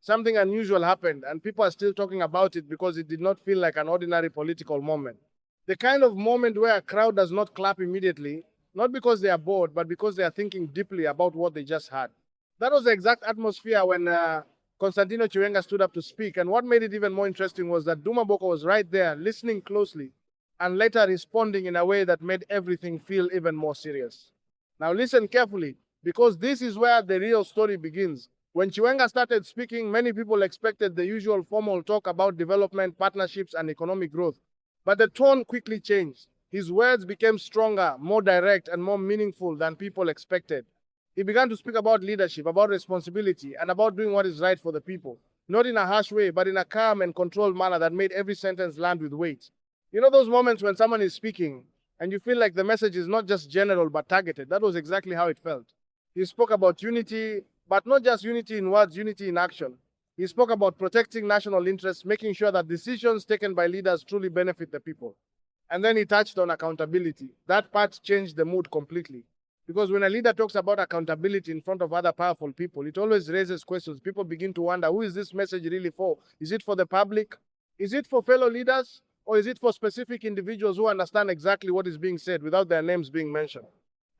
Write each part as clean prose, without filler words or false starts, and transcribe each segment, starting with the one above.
something unusual happened, and people are still talking about it because it did not feel like an ordinary political moment. The kind of moment where a crowd does not clap immediately, not because they are bored, but because they are thinking deeply about what they just heard. That was the exact atmosphere when Constantino Chiwenga stood up to speak, and what made it even more interesting was that Duma Boko was right there, listening closely, and later responding in a way that made everything feel even more serious. Now listen carefully, because this is where the real story begins. When Chiwenga started speaking, many people expected the usual formal talk about development, partnerships, and economic growth. But the tone quickly changed. His words became stronger, more direct, and more meaningful than people expected. He began to speak about leadership, about responsibility, and about doing what is right for the people. Not in a harsh way, but in a calm and controlled manner that made every sentence land with weight. You know those moments when someone is speaking and you feel like the message is not just general but targeted? That was exactly how it felt. He spoke about unity, but not just unity in words, unity in action. He spoke about protecting national interests, making sure that decisions taken by leaders truly benefit the people. And then he touched on accountability. That part changed the mood completely. Because when a leader talks about accountability in front of other powerful people, it always raises questions. People begin to wonder, who is this message really for? Is it for the public? Is it for fellow leaders? Or is it for specific individuals who understand exactly what is being said without their names being mentioned?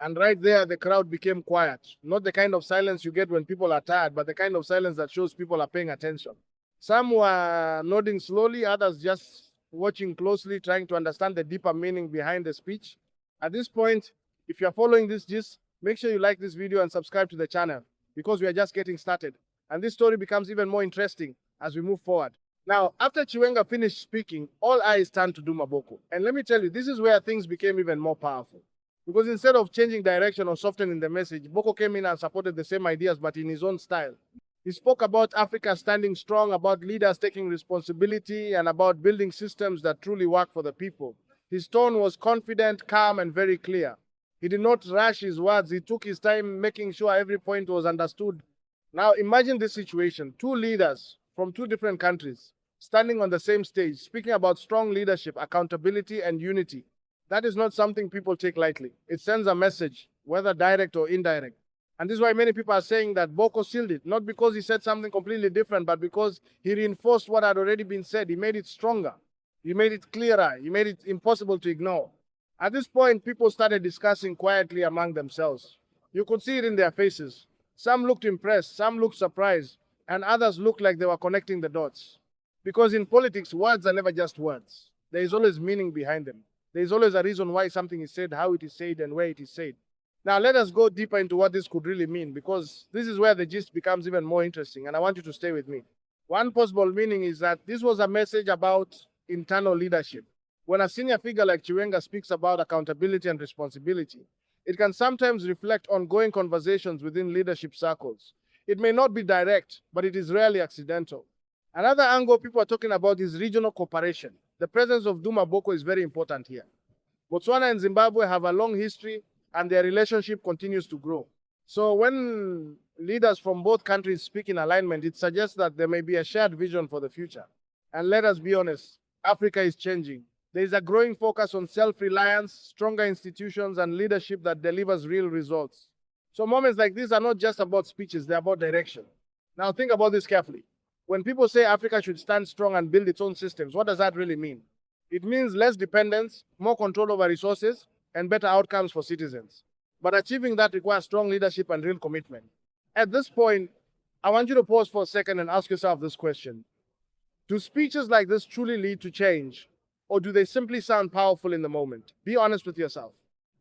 And right there, the crowd became quiet. Not the kind of silence you get when people are tired, but the kind of silence that shows people are paying attention. Some were nodding slowly, others just watching closely, trying to understand the deeper meaning behind the speech. At this point, if you're following this gist, make sure you like this video and subscribe to the channel, because we are just getting started. And this story becomes even more interesting as we move forward. Now, after Chiwenga finished speaking, all eyes turned to Duma Boko. And let me tell you, this is where things became even more powerful. Because instead of changing direction or softening the message, Boko came in and supported the same ideas, but in his own style. He spoke about Africa standing strong, about leaders taking responsibility, and about building systems that truly work for the people. His tone was confident, calm, and very clear. He did not rush his words. He took his time making sure every point was understood. Now imagine this situation. Two leaders from two different countries standing on the same stage, speaking about strong leadership, accountability, and unity. That is not something people take lightly. It sends a message, whether direct or indirect. And this is why many people are saying that Boko sealed it, not because he said something completely different, but because he reinforced what had already been said. He made it stronger. He made it clearer. He made it impossible to ignore. At this point, people started discussing quietly among themselves. You could see it in their faces. Some looked impressed, some looked surprised, and others looked like they were connecting the dots. Because in politics, words are never just words. There is always meaning behind them. There is always a reason why something is said, how it is said, and where it is said. Now, let us go deeper into what this could really mean, because this is where the gist becomes even more interesting, and I want you to stay with me. One possible meaning is that this was a message about internal leadership. When a senior figure like Chiwenga speaks about accountability and responsibility, it can sometimes reflect ongoing conversations within leadership circles. It may not be direct, but it is rarely accidental. Another angle people are talking about is regional cooperation. The presence of Duma Boko is very important here. Botswana and Zimbabwe have a long history, and their relationship continues to grow. So when leaders from both countries speak in alignment, it suggests that there may be a shared vision for the future. And let us be honest, Africa is changing. There is a growing focus on self-reliance, stronger institutions, and leadership that delivers real results. So moments like these are not just about speeches, they're about direction. Now think about this carefully. When people say Africa should stand strong and build its own systems, what does that really mean? It means less dependence, more control over resources, and better outcomes for citizens. But achieving that requires strong leadership and real commitment. At this point, I want you to pause for a second and ask yourself this question. Do speeches like this truly lead to change, or do they simply sound powerful in the moment? Be honest with yourself.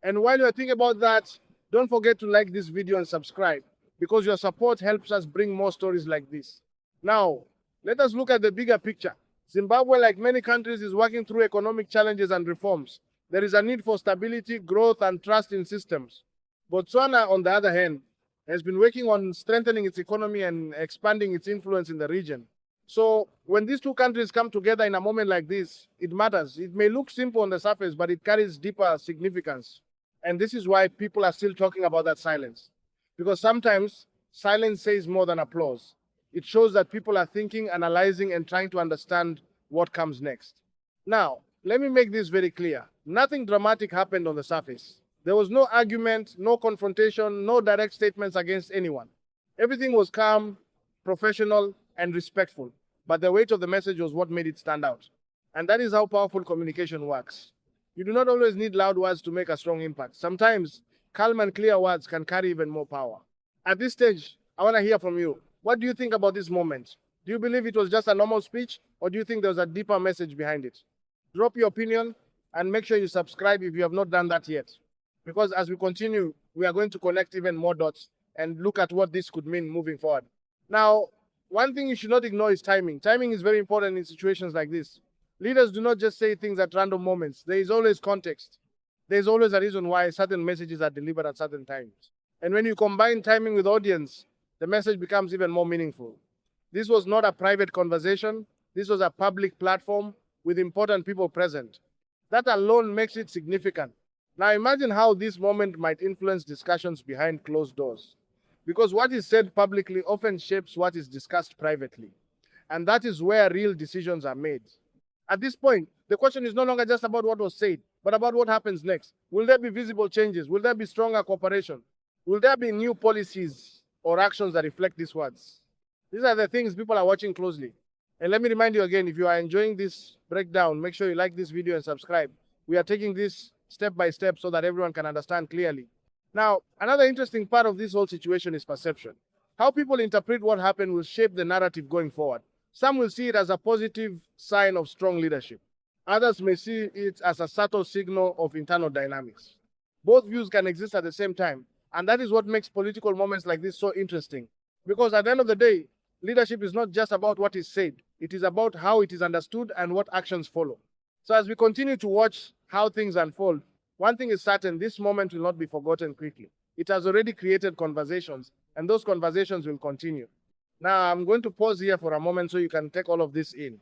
And while you're thinking about that, don't forget to like this video and subscribe, because your support helps us bring more stories like this. Now, let us look at the bigger picture. Zimbabwe, like many countries, is working through economic challenges and reforms. There is a need for stability, growth, and trust in systems. Botswana, on the other hand, has been working on strengthening its economy and expanding its influence in the region. So when these two countries come together in a moment like this, it matters. It may look simple on the surface, but it carries deeper significance. And this is why people are still talking about that silence. Because sometimes silence says more than applause. It shows that people are thinking, analyzing, and trying to understand what comes next. Now, let me make this very clear. Nothing dramatic happened on the surface. There was no argument, no confrontation, no direct statements against anyone. Everything was calm, professional, and respectful. But the weight of the message was what made it stand out. And that is how powerful communication works. You do not always need loud words to make a strong impact. Sometimes calm and clear words can carry even more power. At this stage, I want to hear from you. What do you think about this moment? Do you believe it was just a normal speech, or do you think there was a deeper message behind it? Drop your opinion and make sure you subscribe if you have not done that yet. Because as we continue, we are going to connect even more dots and look at what this could mean moving forward. Now, one thing you should not ignore is timing. Timing is very important in situations like this. Leaders do not just say things at random moments. There is always context. There is always a reason why certain messages are delivered at certain times. And when you combine timing with audience, the message becomes even more meaningful. This was not a private conversation. This was a public platform with important people present. That alone makes it significant. Now imagine how this moment might influence discussions behind closed doors. Because what is said publicly often shapes what is discussed privately. And that is where real decisions are made. At this point, the question is no longer just about what was said, but about what happens next. Will there be visible changes? Will there be stronger cooperation? Will there be new policies or actions that reflect these words? These are the things people are watching closely. And let me remind you again, if you are enjoying this breakdown, make sure you like this video and subscribe. We are taking this step by step so that everyone can understand clearly. Now, another interesting part of this whole situation is perception. How people interpret what happened will shape the narrative going forward. Some will see it as a positive sign of strong leadership. Others may see it as a subtle signal of internal dynamics. Both views can exist at the same time, and that is what makes political moments like this so interesting. Because at the end of the day, leadership is not just about what is said. It is about how it is understood and what actions follow. So as we continue to watch how things unfold, one thing is certain, this moment will not be forgotten quickly. It has already created conversations, and those conversations will continue. Now, I'm going to pause here for a moment so you can take all of this in.